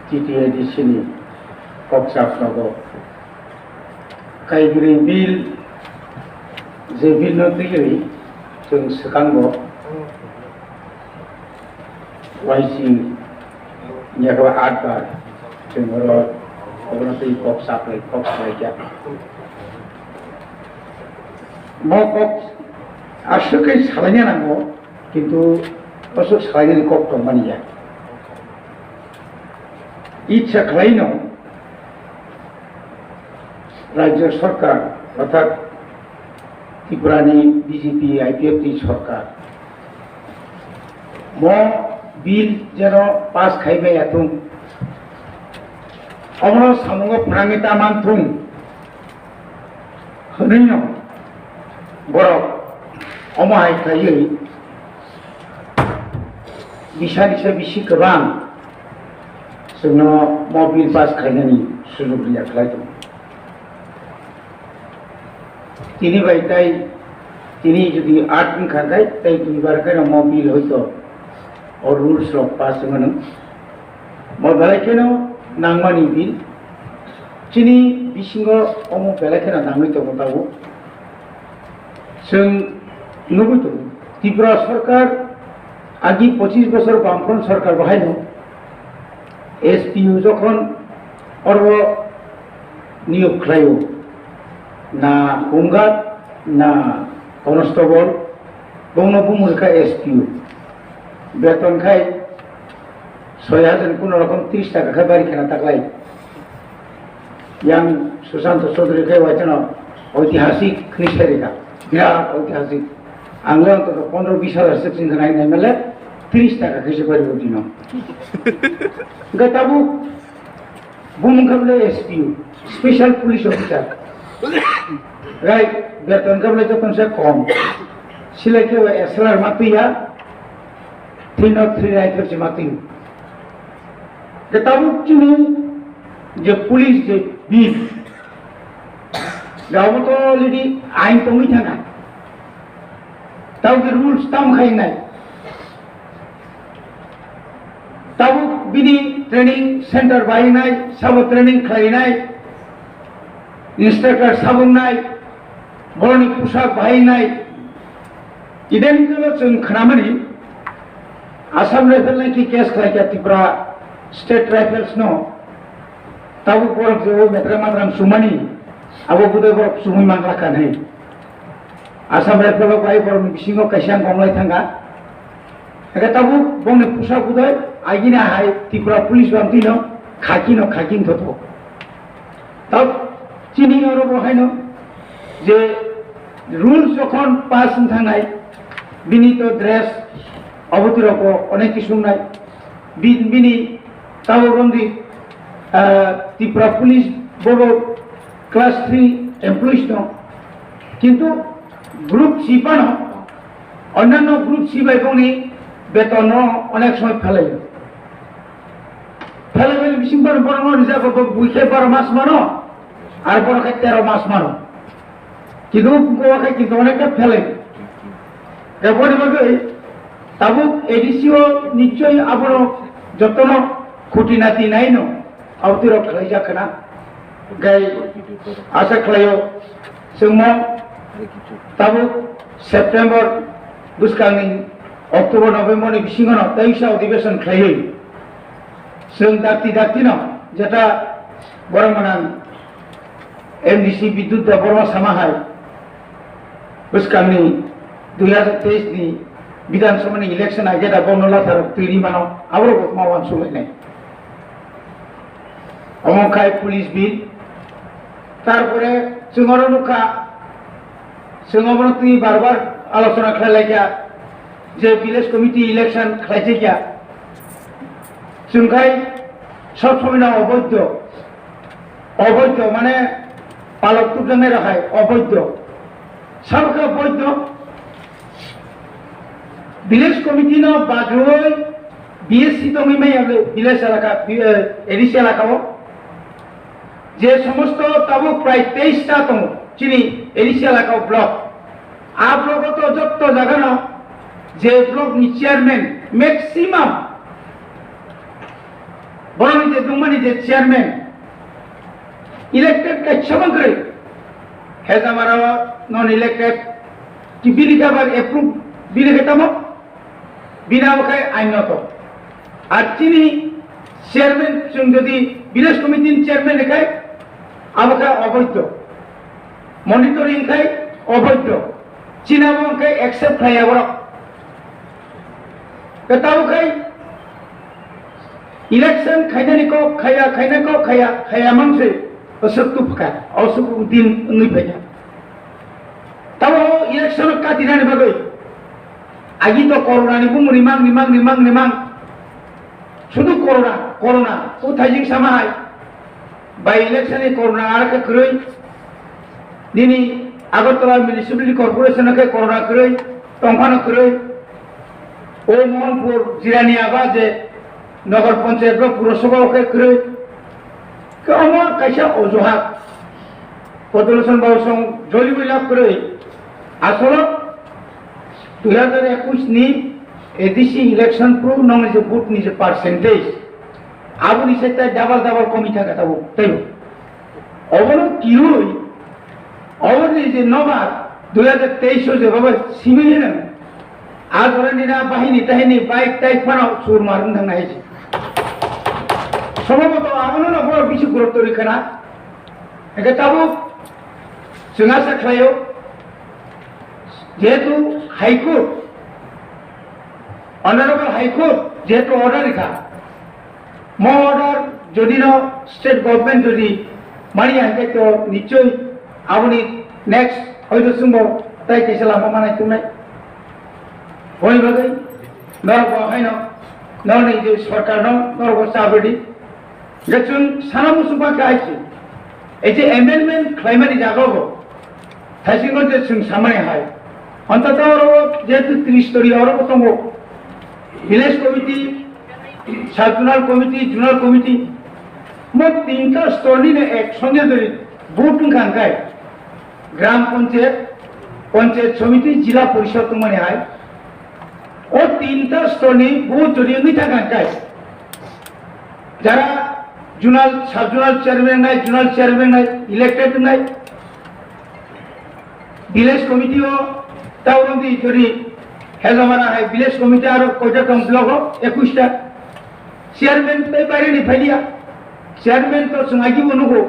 TTADCनि कक्साफ्राव कायगिरि bill जे bill नोंथैयै जों सिगांगो वाइसि नियाखौ 8 बार जों अबनतै कक्साफ्राय क्या मकक आसुकै सालायनो नांगौ किन्तु असुक सालायनो कक दंमानिया इच्छा खालायनो राज्य सरकार अर्थात त्रिपुरानि बीजेपी IPF सरकार म बिल जेन पास खाइबाय आथुं अमनो सामुंगो प्रांगिता मानथुं होनैनो बरफ अमाय खायै बिसानिसे बिसि गोबां जोंनो म बिल पास खायनायनि सुजुग होया खालायदों তিনি বাইতাই তিনি যদি 8 দিন খায় তাই দুইবার কেন মোবিল হইতো और रूल्स लक पास मनो म बेलाय केन नांगमानि बिल चिनि बिसिंगो अमो बेलाय केन नांगै दङ दावो जों नुबोदों त्रिपुरा सरकार आगि 25 বছর বামফ্রন্ট सरकार बाहायनो SPU যখন अर्व नियोग खालायो ना होमगार्ड ना कनस्टेबल बंनो बुमुलका SPU बेतन खाय 6000 कुनो रकम 30 টাকা खाय बारि खेना ताकलाय यां सुशांत चौधरी खाय वाचन ऐतिहासिक निश्चयरिका बिराद ऐतिहासिक आंले अंतत 15-20 हजार से चिंता नाय मेले 30 টাকা खायसे बारि दिनो गताबु बुमुलका SPU special police officer right बेतन कबले जतन से कम सिले के एसएलआर मातिया 303 राइट से माती गताबु चिनी जो पुलिस जो बिल गावो तो ऑलरेडी आइन तो मिथा ना ताऊ के रूल्स तम खाई ना ताऊ बिनी ट्रेनिंग सेंटर बाई ना सब ट्रेनिंग खाई ना इंस्ट्रक्टर साबुंनाय बरनि पोशाक बाहायनाय इदेनखौल' जों खोनामानि आसाम राइफल्स की केस खालायग्रा त्रिपुरा स्टेट राइफल्स न ताबो बरफ जो मेट्रा माद्राम सुमानि आबो बुदे बरफ सुमुय मांगलाखान है आसाम राइफल्स बाय बरफ बिसिङाव कायसां गंलाय थांगा एका ताबो बंनि पोशाक बुदे आगिना हाय त्रिपुरा पुलिस बामतिनो खाकिन थतो ताब चिनी और बहायनो जे रूल्स जखन पास थांनाय बिनि तो ड्रेस अबतिरको अनेक किसुमनाय बिनि ताबो बंदी त्रिपुरा पुलिस बबो क्लास 3 एमप्लॉइज दं किंतु ग्रुप सी पानो अन्यान्य ग्रुप सी बाय बंनि बेतन अनेक समय फेलाय बिसिं बर बरनो रिजार्व बुइखे 12 मास मानो আর বড় খাই 13 মাস মানো কিন্তু গোয়া খাই কিন্তু অনেকটা ফেলে এরপরে বলবে তাবু এডিসিও নিশ্চয়ই আপন যতন খুঁটিনাতি নাই ন আউতির খাই যাকনা গাই আশা খাইও जों ताबु सेप्टेम्बर बुसखांनि अक्टोबर नभेम्बरनि बिसिङाव 23 अधिवेशन खायो जों दाक्ति न जेटा बरमनां MDC विद्युत बर्मा समाहाय बुसखांनि 2023 नि विधानसभानि इलेक्शन आगेदा बनलाथार तैरि मानाव आबरो मावान सुलायनाय अमखाय पुलिस बिल तारपरे जोंरो नुखा जोंबो ती बार आलोचना खालायलाया जे विलेज कमिटी इलेक्शन खालायथिया जोंखाय सब समयना अवैध माने पालक तुजने रखाय अवैध सबके अवैध विलेज कमिटी न बागोय बीएससी तो मैं विलेज एलाका एडिसी एलाकाओ जे समस्त ताबो प्राय 23टा दं चिनी एडिसी एलाकाओ ब्लक आ ब्लक तो जत्त जागा न जे ब्लक नि चेयरमैन मैक्सिमाम বরং যে দুমানি যে চেয়ারম্যান ইলেক্টেড কাজ সমান করে হেজ আমার নন ইলেক্টেড কি বিলি খাবার এপ্রুভ বিলি খেতাম বিনা বখায় আইনত আর তিনি চেয়ারম্যান যদি ভিলেজ কমিটির চেয়ারম্যান লেখায় আমাকে অবৈধ মনিটরিং খাই অবৈধ চীনাবংকে একসেপ্ট খাই আবার তাও খাই ইলেকশন খাইনানি को खाया खाइना को खाया खाया मांसे असुक फका असुक दिन उन्नी भैया तब इलेक्शन का दिनानि बागै आगि तो कोरोना नि बुं निमां शुधु कोरोना कोरोना उ थाइजिं सामाय बाय इलेक्शन नि कोरोना आरके क्रय दिनि আগরতলা মিউনিসিপালিটি কর্পোরেশন के कोरोना क्रय तंफानो क्रय ओ मोहनपुर जिरानी आबा जे नगर पंचायत पुरसभा के क्रय कमा कैसा अजुहात पदुलेशन बावसं जलि बिलाप क्रय आसल 2021 नि एडिसी इलेक्शन प्रो नंग जे भोट नि जे परसेंटेज आबुनि सेता डाबल कमी थाका ताबो ताइबो अबनो कि हई अबनि जे नबा 2023 जे बाबा सिमिनो आज दिना बाहिनी ताहिनी बाइक टाइक फानाव सुर मारन थांनाय সম্ভবত আমনো না বড় কিছু গুরুত্ব রেখে না একে তাবো जोंहा साख्लायाव যেহেতু হাইকোর্ট অনারেবল হাইকোর্ট যেহেতু অর্ডার রেখা মো অর্ডার যদি না স্টেট গভর্নমেন্ট যদি মানিয়ে আনবে তো নিশ্চয়ই আপনি নেক্সট হয়তো শুনবো তাই কেসে লাভা মানাই তুমি বইবাগৈ নরক হাইন নরনি যে সরকার নরক চাবডি গেছুন সানা মুসুবা গাইছে এই যে অ্যামেন্ডমেন্ট ক্লাইমানি জাগাবো थाइसिंगो जे जों सामाय हाय अंतत जेहेतु 30 स्तरीय और दङ विलेज कमिटी सब जुनाल कमिटी मोट 3टा स्तरनि एक संगे धरि भोट खांगाय ग्राम पंचायत समिति जिला परिषद माने हाय ओ 3टा स्तरनि भोट जरि निथा खांगाय जारा सब जुनाल चेयरमैन नाय इलेक्टेड नाय विलेज कमिटी तावरंदी जरी हेजामाना है विलेज कमिटी और कोटा दं ब्लॉक 21टा चेयरमैन पे बारे नि फाइलिया चेयरमैन तो संगागी बनुगो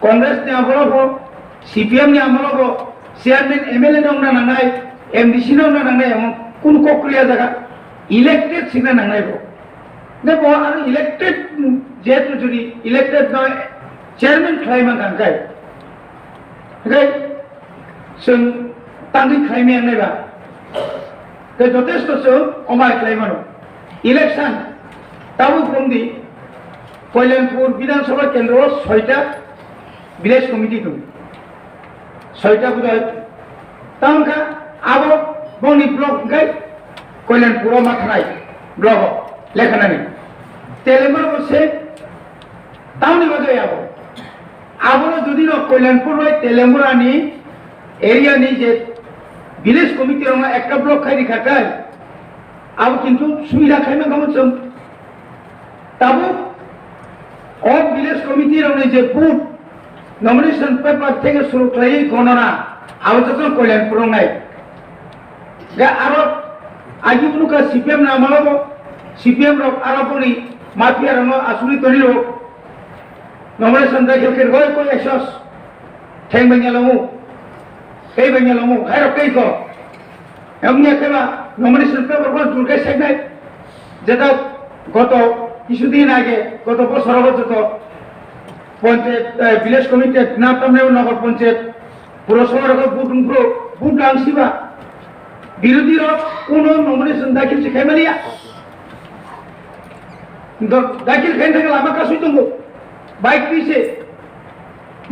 कांग्रेस ने आमलगो सीपीएम ने आमलगो चेयरमैन एमएलए दं ना नाय एमडीसी दं ना नाय कुन कोक्रिया जगह इलेक्टेड सिना नाय गो देखो आरो इलेक्टेड जेतु जरी इलेक्टेड न चेयरमैन क्लाइमा गांगाय ओके जों तांगि खालामनाय नायबा बे जथेस्ट जों अमाय खालामनो इलेक्शन ताबो बुंदि कल्याणपुर विधानसभा केन्द्र 6टा विलेज कमिटी दं 6टा बुझाय तांका आबो बनि ब्लॉक गाय कल्याणपुर मा थानाय ब्लॉक लेखानानि तेलेंगाना से तावनि बागै आबो जुदि न कल्याणपुर तेलेंगानानि एरिया नहीं जे विलेज कमिटी रंगा एक ब्लॉक खाई खाटाय अब किंतु सुविधा खाइमा गामों जों ताबो और विलेज कमिटी रंगा जे बूथ नॉमिनेशन पेपर থেকে শুরু করে গণনা আবজত কল্যাণপুর নাই গা আর আগিবনুকা সিপিএম না আমলব সিপিএম রক আরপনি মাফিয়া রং আসুরি তরিলো নমিনেশন দাখিল করে গয় কই এসস ঠেং বেঙ্গালমু कई बंगे लोगों है कई को हमने केबा नॉमिनेशन पेपर को जुलके सेनाय जेटा गत কিছুদিন আগে গত বছর পর্যন্ত পঞ্চায়েত ভিলেজ কমিটি নামে নগর পঞ্চায়েত পুরসভার বুট লাংসিবা বিরোধীর কোন নমিনেশন দাখিল শিখাইমালিয়া দাখিল খাই থাকলে আমার কাছে দङ বাইক পিছে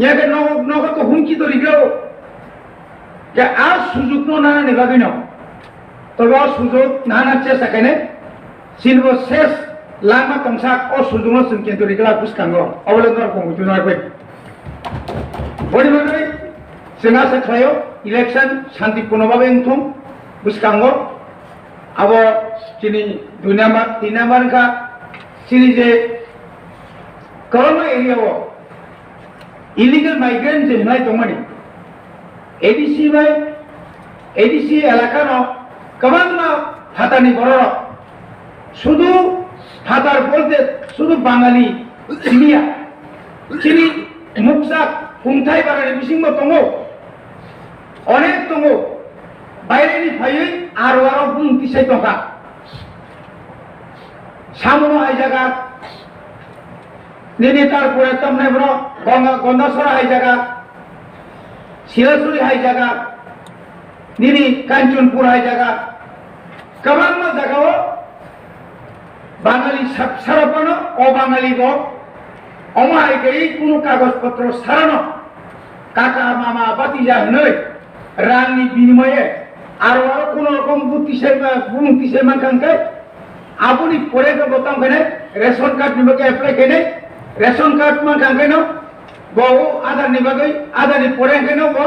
ইয়াকে নগর তো হুমকি তো রিগাও যে আর সুযোগ না নিবাগিন তবে সুযোগ না চেষ্টা কেনে সিলব শেষ লামা তংসা ও সুযোগ কিন্তু রেগুলা বুঝকাঙ্গ অবলম্বন কমিটি নয় বড়িবাগৈ जोंहा साख्लायाव इलेक्शन शांतिपूर्णभावे ओंथं बुझकांग अब चिनि 2 नाम्बार 3 नाम्बार का चिनि जे कौन एरिया वो इलीगल माइग्रेंट जो हिमाय तो मनी एडीसी एलाका नो कबान ना हाथा नहीं बड़ा शुद्ध हाथार बोलते शुद्ध बांगाली चिनिया चिनी मुक्सा कुंठाई बारे बिसिंग में तंगो अनेक तंगो बाइरे नि फाये आरवारो बुंती से तंगा सामनो हाई जगह निनितार पुरे तमने बरो गंगासरा हाई जगह सिरासुरी हाई जगह निनी कांचनपुर हाई जगह कबान में जगह वो बांगाली सारापनो अबांगाली गो अमाय गई कुनु कागज पत्र सारानो काका मामा बातिजा हनै रांनि बिनिमये आरो कुनु रकम बुंति से मानखांखै आबुनि परे गो बोताम कने रेशन कार्ड नि बगे एप्लाई कने रेशन कार्ड मानखांखै न गो आधार नि बगे आधार नि परे कने गो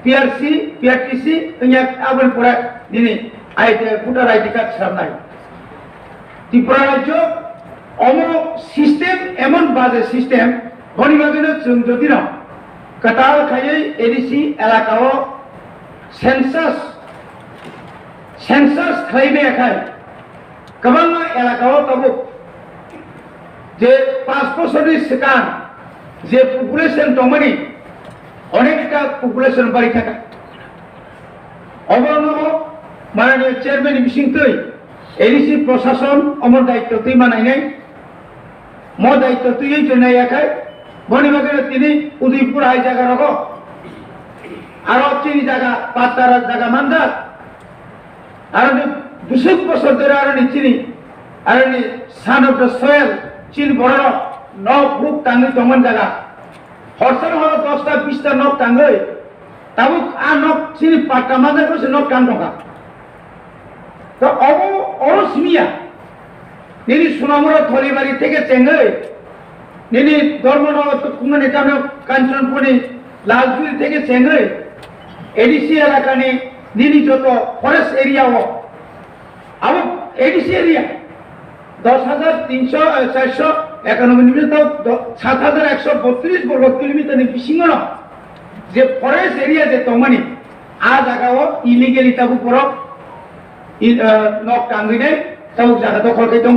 पीआरसी पीआरटीसी इया आबुनि परे दिनि आईडी भोटार आईडी कार्ड सारनाय त्रिपुरा राज्य अमो सिस्टेम एमन बाजे सिस्टेम हनि बागेनो जों जदि न कताल खायै एडीसी एलाकाओ सेंसास खालायनो आखाय गोबां एलाकाओ तबो जे 5 बोसोरनि सिगां जे पपुलेशन दंमोन अनेकटा पपुलेशन बारि थाखा अबनो माननीय चेयरमैन बिसिंथै एडीसी प्रशासन अमर दायित्व तै मानायनै मो दायित्व तै जनाय आखाय बनि बागेनो तिनि उदयपुर हाई जागा रगो आरो चिनी जागा पातार जागा मानदा आरो दुसुक बसर धरे आरो नि चिनी आरो नि सान अफ द सॉइल चिन बरर न बुक तांगै दमन जागा हरसन हर 10टा 20टा नक तांगै ताबु आ नक चिनी पाटा मानदा को नक तांग दंगा तो अब और सिमिया निनी सुनामुरा थलिबारी থেকে চেঙ্গै निनी धर्मनगर तो कुंगने कामनो कांचनपुरनि लालजुरी থেকে চেঙ্গै एडीसी एलाकानि निनी जतो फरेस्ट एरिया हो अब एडीसी एरिया 10,491 निमिषाव 7,132 वर्ग किलोमीटर बिसिङाव जे फरेस्ट एरिया जे तमानि आ जागाव इलिगेलि ताबु परब नक तांगैनाय ताबु जागा दखलखै दङ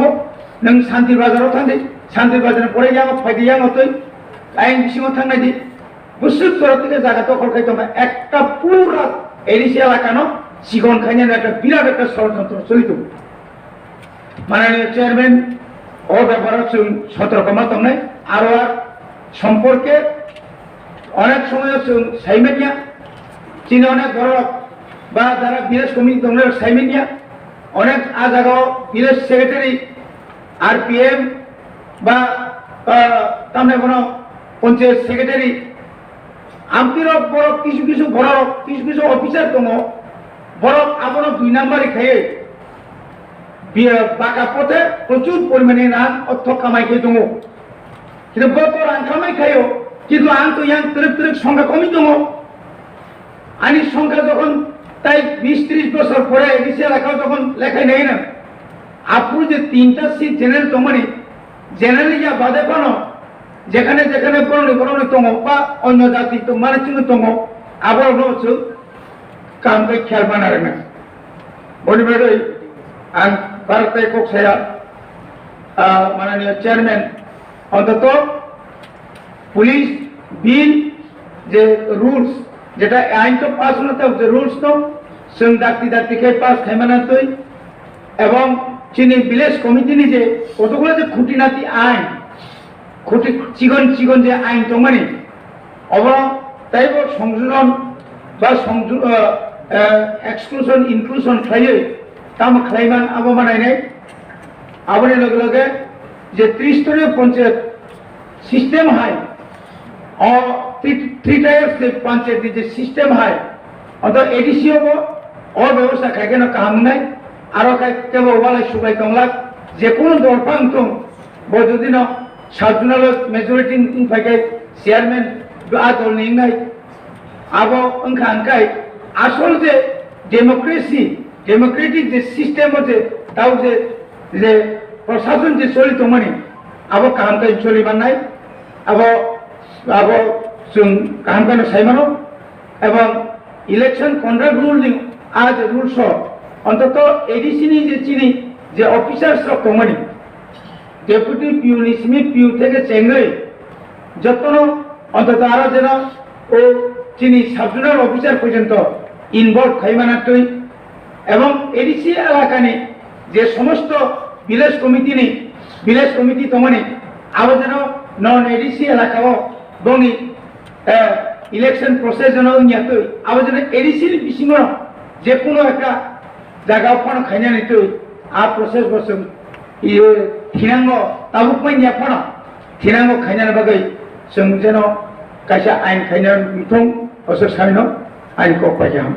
नों शान्ति बाजाराव थांदि शान्ति बाजार परे याङाव फायदि याङाव तै आइन बिसिङाव थांनायदि गुसुक तरफথেকে जागा दखलखै दङ একটা পুরা एडीसी एलाकानो सिगन खायनो একটা বিরাট একটা ষড়যন্ত্র চলিত माननीय चेयरमैन ও ব্যাপারে সতর্কতা দंनाय आरो সম্পর্কে অনেক সময় সাইমেনিয়া চীনে অনেক বড় বা যারা বিলেজ কমিটি দंनाय সাইমেনিয়া অনেক আ জায়গাও বিলেজ সেক্রেটারি आरपीएम বা তামনে কোনো পঞ্চায়েত সেক্রেটারি আমতির বড় কিছু বড় কিছু অফিসার দङ বড় আপন 2 নাম্বারে খায় বাঁকা পথে প্রচুর পরিমাণে রাং অর্থ কামাইকে দङ কিন্তু বড় রাং কামাই খায়ও কিন্তু আং তো ইয়াং তৃক সংখ্যা কমই দङ আনি সংখ্যা যখন তাই 20-30 বছর পরে এডিসি এলাকাও যখন লেখাই নেই না আপনি যে 3টা সিট জেনারেল দङনি জেনারেল ইয়া বাদে পানো যেখানে যেখানে বরণি দङ বা অন্য জাতি তো মানে চিহ্ন দङ আবার হচ্ছে কামকে খেয়াল বানারে না বলিবেড়ই आं भारतीय कक्षाया माननीय चेयरमैन अंतत पुलिस बिल जे रूल्स जेटा आईन तो पास होते जे रूल्स तो जों दाक्ति के पास खायमानातै एवं चिनी विलेज कमिटी नि जे कतगुलो जे खुटिनाति आईन खुटि चिगन जे आईन दंमानि अब ताइबो संशोधन बा एक्सक्लूजन इनक्लूजन खायै काम खालायमान आबो बानायनाय आबोनि लगे लगे जे त्रिस्तरीय पंचायत सिस्टेम हाय और थ्री टायर्स जे पंचायत जे सिस्टेम हाय अत एडीसी हो और व्यवस्था खायकेन कामनाय आरो खाय केबो वालाय सुबाय दंला जे कोनो दरफां दं बजदिन साबजुनाल मेजरिटी इन फायके चेयरमैन आदल निंगाय आबो अंखाय आसल जे डेमोक्रेटिक जे सिस्टेम जे ताव जे प्रशासन जे चलित माने अब काम चलिबानाय abo जों kaham kana saimano এবং ইলেকশন কন্ডাক্ট রুল আজ রুলস অন্তত এডিসিনি যে চিনি যে অফিসার্স দংমানি ডেপুটি পিউ নিসমি পিউ থেকে চেঙ্গই যতন অন্তত আরো যেন ও চিনি সাবজুনাল অফিসার পর্যন্ত ইনভলভ খাইমানাতই এবং এডিসি এলাকানি যে সমস্ত ভিলেজ কমিটি দংমানি আরো যেন নন এডিসি এলাকাও দংনি ইলেকশন প্রসেস যেন নিয়াতই আরো যেন এডিসির বিসিঙ যে কোনো একটা জায়গা ফোন খাইনানি তৈ আ প্রসেস বসম ইয়ে থিনাঙ্গ তাবুকমাই নিয়া ফোন থিনাঙ্গ খাইনানি বাগै जों जेन कायसा आइन खायना मिथं असर साइनो आइन को पाइया हम